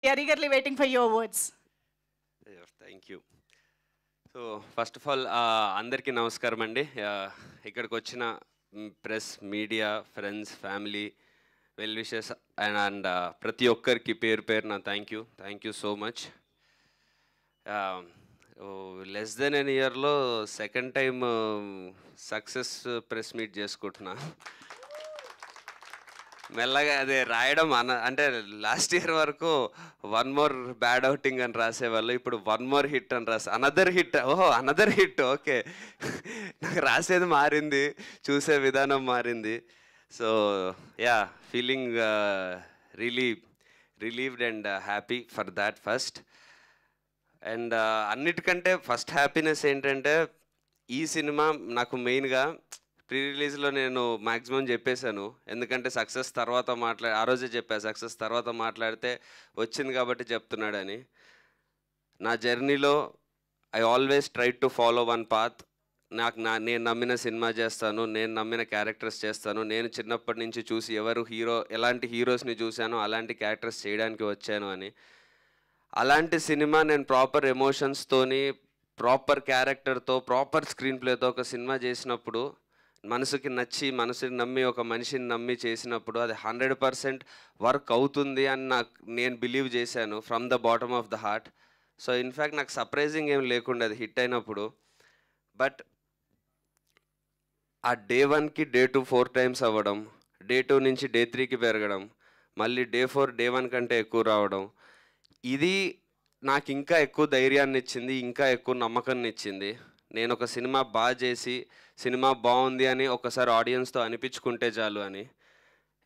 We are eagerly waiting for your words. Thank you. So first of all అందరికీ నమస్కారం అండి. ఇక్కడికి వచ్చిన press, media, friends, family, well wishes and ప్రతి ఒక్కరికి పేరు పేరున thank you so much. Less than an ఇయర్లో second time success press meet చేసుకుంటున్నా. మెల్లగా అదే రాయడం అంటే లాస్ట్ ఇయర్ వరకు వన్ మోర్ బ్యాడ్ అవుటింగ్ అని రాసేవాళ్ళు, ఇప్పుడు వన్ మోర్ హిట్ అని అనదర్ హిట్. ఓహో, అనదర్ హిట్, ఓకే. నాకు రాసేది మారింది, చూసే విధానం మారింది. So yeah, feeling relieved and happy for that first. And అన్నిటికంటే ఫస్ట్ హ్యాపీనెస్ ఏంటంటే, ఈ సినిమా నాకు మెయిన్గా ప్రీ రిలీజ్లో నేను మ్యాక్సిమం చెప్పేశాను. ఎందుకంటే సక్సెస్ తర్వాత ఆ రోజే చెప్పాను, సక్సెస్ తర్వాత మాట్లాడితే వచ్చింది కాబట్టి చెప్తున్నాడని. నా జర్నీలో I always try to follow one path. నేను నమ్మిన సినిమా చేస్తాను, నేను నమ్మిన క్యారెక్టర్స్ చేస్తాను. నేను చిన్నప్పటి నుంచి చూసి ఎలాంటి హీరోస్ని చూశానో అలాంటి క్యారెక్టర్స్ చేయడానికి వచ్చాను అని. అలాంటి సినిమా నేను ప్రాపర్ ఎమోషన్స్తోని, ప్రాపర్ క్యారెక్టర్తో, ప్రాపర్ స్క్రీన్ ప్లేతో ఒక సినిమా చేసినప్పుడు, మనసుకి మనసుని నమ్మి, ఒక మనిషిని నమ్మి చేసినప్పుడు అది 100% వర్క్ అవుతుంది అని నేను బిలీవ్ చేశాను from the bottom of the heart. So in fact నాకు సర్ప్రైజింగ్ ఏం లేకుండా అది హిట్ అయినప్పుడు. బట్ ఆ డే 1కి డే 2 4 టైమ్స్ అవ్వడం, డే 2 నుంచి డే 3కి పెరగడం, మళ్ళీ డే 4 డే 1 కంటే ఎక్కువ రావడం, ఇది నాకు ఇంకా ఎక్కువ ధైర్యాన్ని ఇచ్చింది, ఇంకా ఎక్కువ నమ్మకాన్ని ఇచ్చింది. నేను ఒక సినిమా బాగా చేసి, సినిమా బాగుంది అని ఒకసారి ఆడియన్స్తో అనిపించుకుంటే చాలు అని.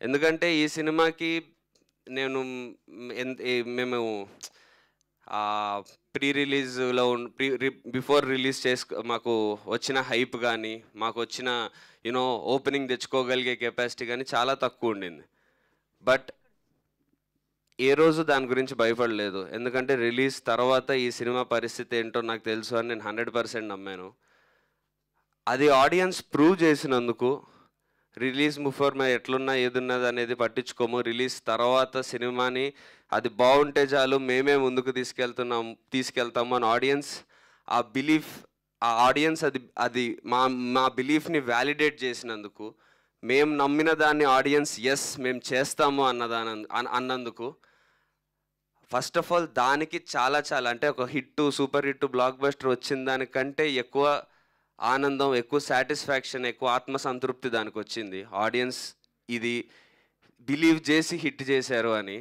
ఎందుకంటే ఈ సినిమాకి మేము ప్రీ రిలీజ్లో బిఫోర్ రిలీజ్ మాకు వచ్చిన హైప్ కానీ, మాకు వచ్చిన ఓపెనింగ్ తెచ్చుకోగలిగే కెపాసిటీ కానీ చాలా తక్కువ ఉండింది. బట్ ఏ రోజు దాని గురించి భయపడలేదు. ఎందుకంటే రిలీజ్ తర్వాత ఈ సినిమా పరిస్థితి ఏంటో నాకు తెలుసు అని నేను 100% నమ్మాను. అది ఆడియన్స్ ప్రూవ్ చేసినందుకు, రిలీజ్ బిఫోర్ ఎట్లున్నా ఏదున్నది అనేది పట్టించుకోము, రిలీజ్ తర్వాత సినిమాని అది బాగుంటే చాలు, మేమే ముందుకు తీసుకెళ్తాము అని ఆడియన్స్ అది మా బిలీఫ్ని వ్యాలిడేట్ చేసినందుకు, మేము నమ్మిన దాన్ని ఆడియన్స్ ఎస్ మేము చేస్తాము అన్నందుకు, ఫస్ట్ ఆఫ్ ఆల్ దానికి చాలా అంటే ఒక సూపర్ హిట్ బ్లాక్ బస్టర్ వచ్చిన దానికంటే ఎక్కువ ఆనందం, ఎక్కువ సాటిస్ఫాక్షన్, ఎక్కువ ఆత్మసంతృప్తి దానికి వచ్చింది. ఆడియన్స్ ఇది బిలీవ్ చేసి హిట్ చేశారు అని.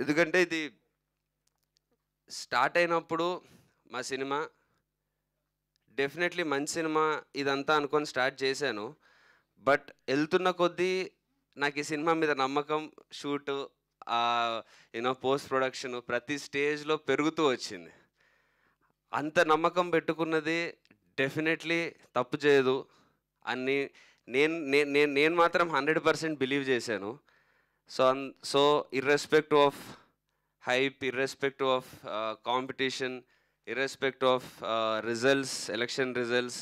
ఎందుకంటే ఇది స్టార్ట్ అయినప్పుడు మా సినిమా డెఫినెట్లీ మంచి సినిమా ఇదంతా అనుకొని స్టార్ట్ చేశాను. బట్ వెళ్తున్న కొద్దీ నాకు ఈ సినిమా మీద నమ్మకం, షూటు, పోస్ట్ ప్రొడక్షన్ ప్రతి స్టేజ్లో పెరుగుతూ వచ్చింది. అంత నమ్మకం పెట్టుకున్నది డెఫినెట్లీ తప్పు చేయదు అని నేను మాత్రం 100% బిలీవ్ చేశాను. So irrespective of hype, irrespective of competition, irrespective of results, election results,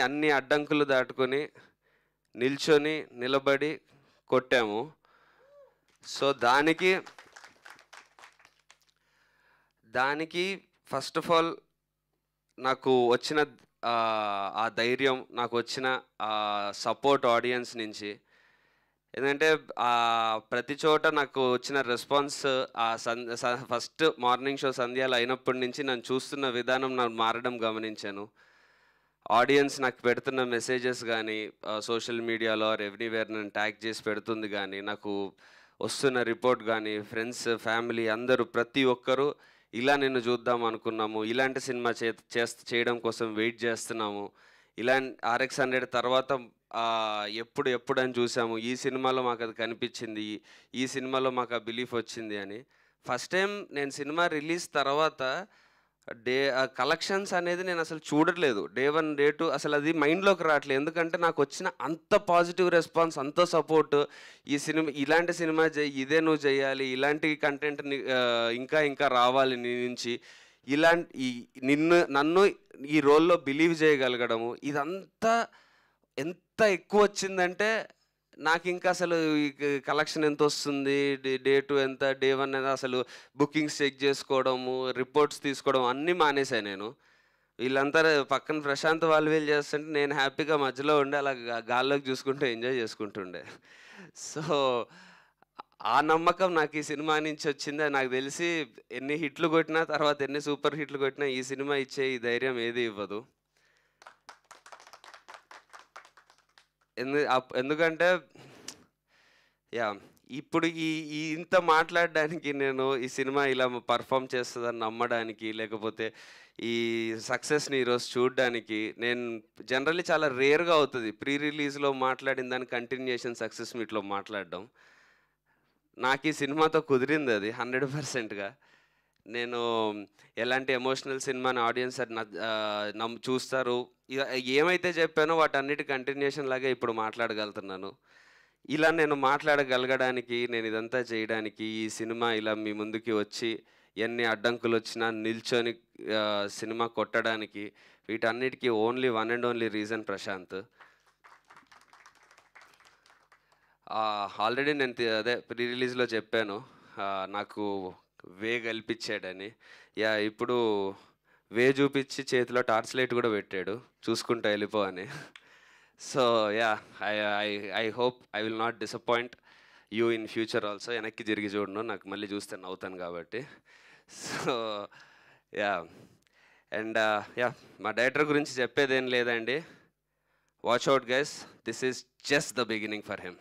అన్ని అడ్డంకులు దాటుకొని నిలబడి కొట్టాము. సో దానికి ఫస్ట్ ఆఫ్ ఆల్ నాకు వచ్చిన ఆ ధైర్యం, నాకు వచ్చిన సపోర్ట్ ఆడియన్స్ నుంచి. ఎందుకంటే ప్రతి చోట నాకు వచ్చిన రెస్పాన్స్, ఫస్ట్ మార్నింగ్ షో సంధ్యాలు అయినప్పటి నుంచి నన్ను చూస్తున్న విధానం నాకు మారడం గమనించాను. ఆడియన్స్ నాకు పెడుతున్న మెసేజెస్ కానీ, సోషల్ మీడియాలో ఎవ్రీవేర్ నన్ను ట్యాగ్ చేసి పెడుతుంది కానీ, నాకు వస్తున్న రిపోర్ట్ కానీ, ఫ్రెండ్స్, ఫ్యామిలీ అందరూ ప్రతి ఒక్కరూ ఇలా నిన్ను చూద్దాం అనుకున్నాము, ఇలాంటి సినిమా చేయడం కోసం వెయిట్ చేస్తున్నాము, RX 100 తర్వాత ఎప్పుడు అని చూసాము, ఈ సినిమాలో మాకు అది కనిపించింది, ఈ సినిమాలో మాకు ఆ బిలీఫ్ వచ్చింది అని. ఫస్ట్ టైం నేను సినిమా రిలీజ్ తర్వాత కలెక్షన్స్ అనేది నేను అసలు చూడట్లేదు. డే 1 డే 2 అసలు అది మైండ్లోకి రావట్లేదు. ఎందుకంటే నాకు వచ్చిన అంత పాజిటివ్ రెస్పాన్స్, అంత సపోర్ట్, ఈ సినిమా ఇలాంటి సినిమా ఇదే నువ్వు చేయాలి, ఇలాంటి కంటెంట్ ఇంకా రావాలి నీ నుంచి, నన్ను ఈ రోల్లో బిలీవ్ చేయగలగడము, ఇదంతా ఎంత ఎక్కువ వచ్చిందంటే నాకు ఇంకా అసలు ఈ కలెక్షన్ ఎంత వస్తుంది, డే 2 ఎంత, డే 1 ఎంత, అసలు బుకింగ్స్ చెక్ చేసుకోవడము, రిపోర్ట్స్ తీసుకోవడం అన్నీ మానేశాను నేను. వీళ్ళంతా పక్కన ప్రశాంత్ వాళ్ళు వీళ్ళు చేస్తుంటే నేను హ్యాపీగా మధ్యలో ఉండి అలా గాల్లోకి చూసుకుంటూ ఎంజాయ్ చేసుకుంటుండే. సో ఆ నమ్మకం నాకు ఈ సినిమా నుంచి వచ్చింది. అది నాకు తెలిసి ఎన్ని హిట్లు కొట్టినా, తర్వాత ఎన్ని సూపర్ హిట్లు కొట్టినా ఈ సినిమా ఇచ్చే ఈ ధైర్యం ఏది ఇవ్వదు. ఎందుకంటే యాహ్! ఇప్పుడు ఈ ఈ ఇంత మాట్లాడడానికి నేను ఈ సినిమా ఇలా పర్ఫార్మ్ చేస్తదని నమ్మడానికి, లేకపోతే ఈ సక్సెస్‌ని ఈరోజు చూడ్డానికి నేను జనరల్లీ చాలా రేర్‌గా అవుతది. ప్రీ రిలీజ్‌లో మాట్లాడిన దాని కంటిన్యూయేషన్ సక్సెస్ మీట్‌లో మాట్లాడడం. నాకు ఈ సినిమాతో కుదిరిందది 100%గా. నేను ఎలాంటి ఎమోషనల్ సినిమాని ఆడియన్స్ చూస్తారు. ఏమైతే చెప్పానో వాటన్నిటి కంటిన్యూయేషన్ లాగే ఇప్పుడు మాట్లాడగలుగుతున్నాను. ఇలా నేను మాట్లాడగలగడానికి, నేను ఇదంతా చేయడానికి, ఈ సినిమా ఇలా మీ ముందుకి వచ్చి ఎన్ని అడ్డంకులొచ్చినా నిల్చొని సినిమా కొట్టడానికి, వీటన్నిటికి only one and only reason Prashanth. Already నేను అదే ప్రీ రిలీజ్‌లో చెప్పాను. నాకు వే కల్పించాడని. యాహ్! ఇప్పుడు వే చూపించి చేతిలో టార్చ్ లైట్ కూడా పెట్టాడు. చూసుకుంటా వెళ్ళిపో అని. So yeah! I I I hope I will not disappoint you in future also. వెనక్కి తిరిగి చూడను. నాకు మళ్ళీ చూస్తే నవ్వుతాను కాబట్టి. So yeah! And yeah! మా డైరెక్టర్ గురించి చెప్పేదేం లేదండి. Watch out guys. This is just the beginning for him.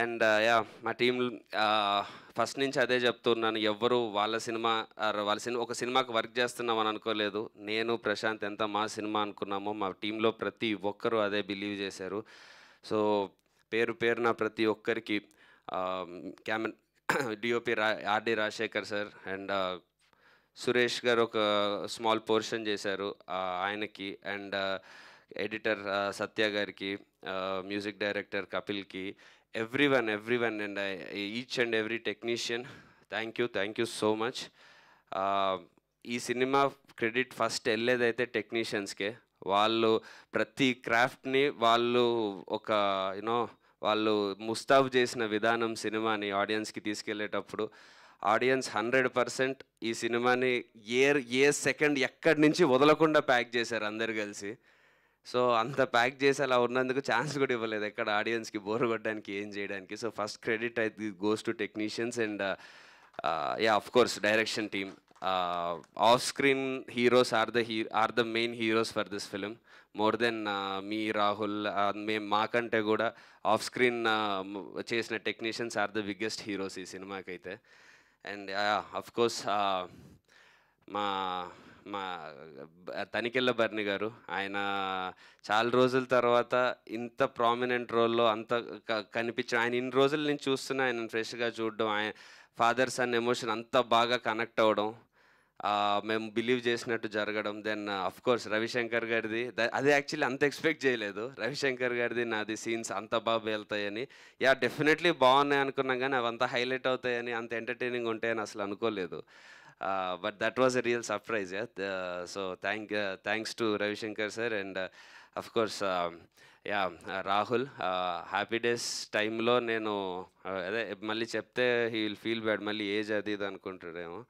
And yeah! మా టీమ్ ఫస్ట్ నుంచి అదే చెప్తున్నాను. ఎవ్వరు వాళ్ళ సినిమా ఒక సినిమాకి వర్క్ చేస్తున్నామని అనుకోలేదు. నేను, ప్రశాంత్ ఎంత మా సినిమా అనుకున్నామో మా టీంలో ప్రతి ఒక్కరు అదే బిలీవ్ చేశారు. సో పేరున ప్రతి ఒక్కరికి camera DOP RD Rajasekhar sir and Suresh గారు ఒక స్మాల్ పోర్షన్ చేశారు ఆయనకి. అండ్ ఎడిటర్ సత్య గారికి, మ్యూజిక్ డైరెక్టర్ కపిల్కి, everyone and each and every technician, thank you so much. ఈ సినిమా క్రెడిట్ ఫస్ట్ వెళ్ళేదైతే టెక్నీషియన్స్కే. వాళ్ళు ప్రతి క్రాఫ్ట్ని వాళ్ళు ఒక వాళ్ళు ముస్తాబు చేసిన విధానం సినిమాని ఆడియన్స్కి తీసుకెళ్ళేటప్పుడు ఆడియన్స్ 100% ఈ సినిమాని ఏ సెకండ్ ఎక్కడి నుంచి వదలకుండా ప్యాక్ చేశారు అందరు కలిసి. సో అంత ప్యాక్ చేసి అలా ఉన్నందుకు ఛాన్స్ కూడా ఇవ్వలేదు ఎక్కడ ఆడియన్స్కి బోర్ కొట్టడానికి, ఏం చేయడానికి. సో ఫస్ట్ క్రెడిట్ అయితే goes to technicians and yeah of course direction team. Off screen heroes are the main heroes for this film more than me Rahul. మేము మాకంటే కూడా ఆఫ్ స్క్రీన్ చేసిన technicians are the biggest heroes ఈ సినిమాకైతే. And of course మా మా తనికెళ్ళ భరణి గారు, ఆయన చాలా రోజుల తర్వాత ఇంత ప్రామినెంట్ రోల్లో అంత కనిపించడం, ఆయన ఇన్ని రోజుల నుంచి చూస్తున్నా ఆయన ఫ్రెష్గా చూడడం, ఆయన ఫాదర్ సన్ ఎమోషన్ అంత బాగా కనెక్ట్ అవ్వడం, మేము బిలీవ్ చేసినట్టు జరగడం. దెన్ అఫ్ కోర్స్ రవిశంకర్ గారిది అది యాక్చువల్లీ అంత ఎక్స్పెక్ట్ చేయలేదు. రవిశంకర్ గారిది నాది సీన్స్ అంత బాగా వెళ్తాయని. యా డెఫినెట్లీ బాగున్నాయి అనుకున్నాం, కానీ అవంతా హైలైట్ అవుతాయని, అంత ఎంటర్టైనింగ్ ఉంటాయని అసలు అనుకోలేదు. But that was a real surprise. So thanks to Ravishankar sir and of course yeah Rahul. Happy days టైంలో నేను అదే మళ్ళీ చెప్తే హీ విల్ ఫీల్ బ్యాడ్, మళ్ళీ ఏజ్ అది ఇది అనుకుంటాడేమో.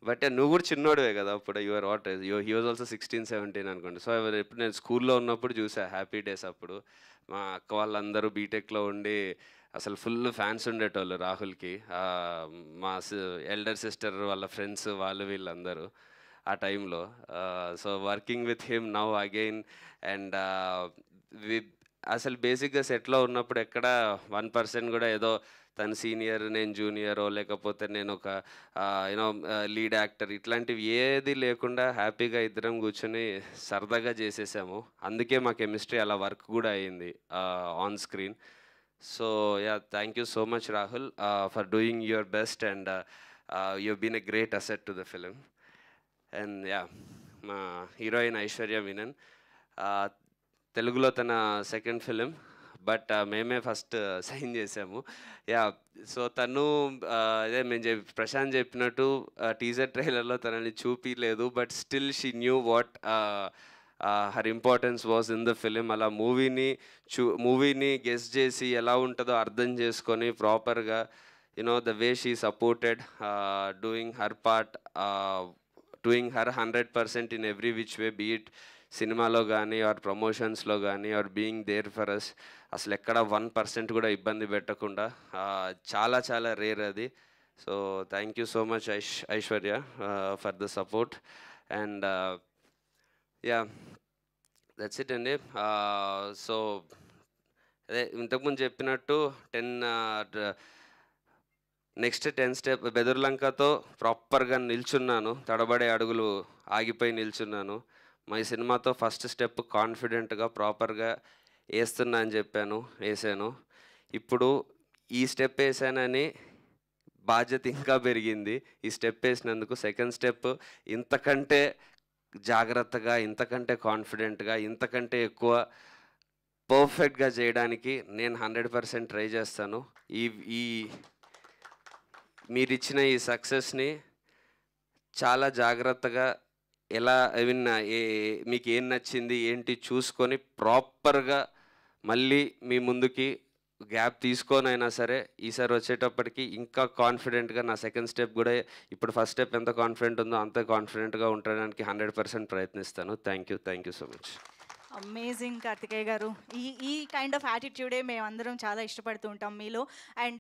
బట్ నువ్వు కూడా చిన్నోడివే కదా అప్పుడు, your what he was also 16-17 అనుకోండి. సో ఎప్పుడు నేను స్కూల్లో ఉన్నప్పుడు చూసా హ్యాపీ డేస్. అప్పుడు మా అక్క వాళ్ళందరూ బీటెక్లో ఉండి అసలు ఫుల్ ఫ్యాన్స్ ఉండేటోళ్ళు రాహుల్కి. మా ఎల్డర్ సిస్టర్ వాళ్ళ ఫ్రెండ్స్ వాళ్ళు వీళ్ళందరూ ఆ టైంలో. So working with him now again and అసలు బేసిక్గా సెట్లో ఉన్నప్పుడు ఎక్కడ 1% కూడా ఏదో తను సీనియర్ నేను జూనియరో, లేకపోతే నేను ఒక యూనో లీడ్ యాక్టర్, ఇట్లాంటివి ఏది లేకుండా హ్యాపీగా ఇద్దరం కూర్చొని సరదాగా చేసేసాము. అందుకే మా కెమిస్ట్రీ అలా వర్క్ కూడా అయ్యింది on screen. So yeah thank you so much Rahul for doing your best and you been a great asset to the film. And yeah మా హీరోయిన్ ఐశ్వర్య మీనన్, తెలుగులో తన సెకండ్ ఫిలిం, బట్ మేమే ఫస్ట్ సైన్ చేసాము. Yeah so తను అదే మేము ప్రశాంత్ చెప్పినట్టు teaser ట్రైలర్లో తనని చూపించలేదు, but still she knew what her importance was in the film. అలా మూవీని గెస్ చేసి ఎలా ఉంటుందో అర్థం చేసుకొని ప్రాపర్గా the way she supported, doing her part, doing her 100% in every which way, be it సినిమాలో కానీ ఆర్ ప్రమోషన్స్లో కానీ or being there for us. అసలు ఎక్కడ 1% కూడా ఇబ్బంది పెట్టకుండా, చాలా చాలా రేర్ అది. So thank you so much Aishwarya for the support. And yeah, that's it అండి. సో అదే ఇంతకుముందు చెప్పినట్టు నెక్స్ట్ 10 స్టెప్ బెదుర్లంకతో ప్రాపర్గా నిల్చున్నాను, తడబడే అడుగులు ఆగిపోయి నిల్చున్నాను. మా ఈ సినిమాతో ఫస్ట్ స్టెప్ కాన్ఫిడెంట్గా ప్రాపర్గా వేస్తున్నా అని చెప్పాను, వేసాను. ఇప్పుడు ఈ స్టెప్ వేసానని బాధ్యత ఇంకా పెరిగింది. ఈ స్టెప్ వేసినందుకు సెకండ్ స్టెప్ ఇంతకంటే జాగ్రత్తగా, ఇంతకంటే కాన్ఫిడెంట్గా, ఇంతకంటే ఎక్కువ పర్ఫెక్ట్గా చేయడానికి నేను 100% ట్రై చేస్తాను. ఈ మీరిచ్చిన ఈ సక్సెస్ని చాలా జాగ్రత్తగా ఎలా మీకు ఏం నచ్చింది ఏంటి చూసుకొని ప్రాపర్గా మళ్ళీ మీ ముందుకి గ్యాప్ తీసుకొనైనా సరే ఈసారి వచ్చేటప్పటికి ఇంకా కాన్ఫిడెంట్గా నా సెకండ్ స్టెప్ కూడా ఇప్పుడు ఫస్ట్ స్టెప్ ఎంత కాన్ఫిడెంట్ ఉందో అంత కాన్ఫిడెంట్గా ఉండడానికి 100% ప్రయత్నిస్తాను. Thank you so much. Amazing Karthikeya గారు. ఈ కైండ్ ఆఫ్ యాటిట్యూడే మేము అందరం చాలా ఇష్టపడుతూ ఉంటాం మీలో. అండ్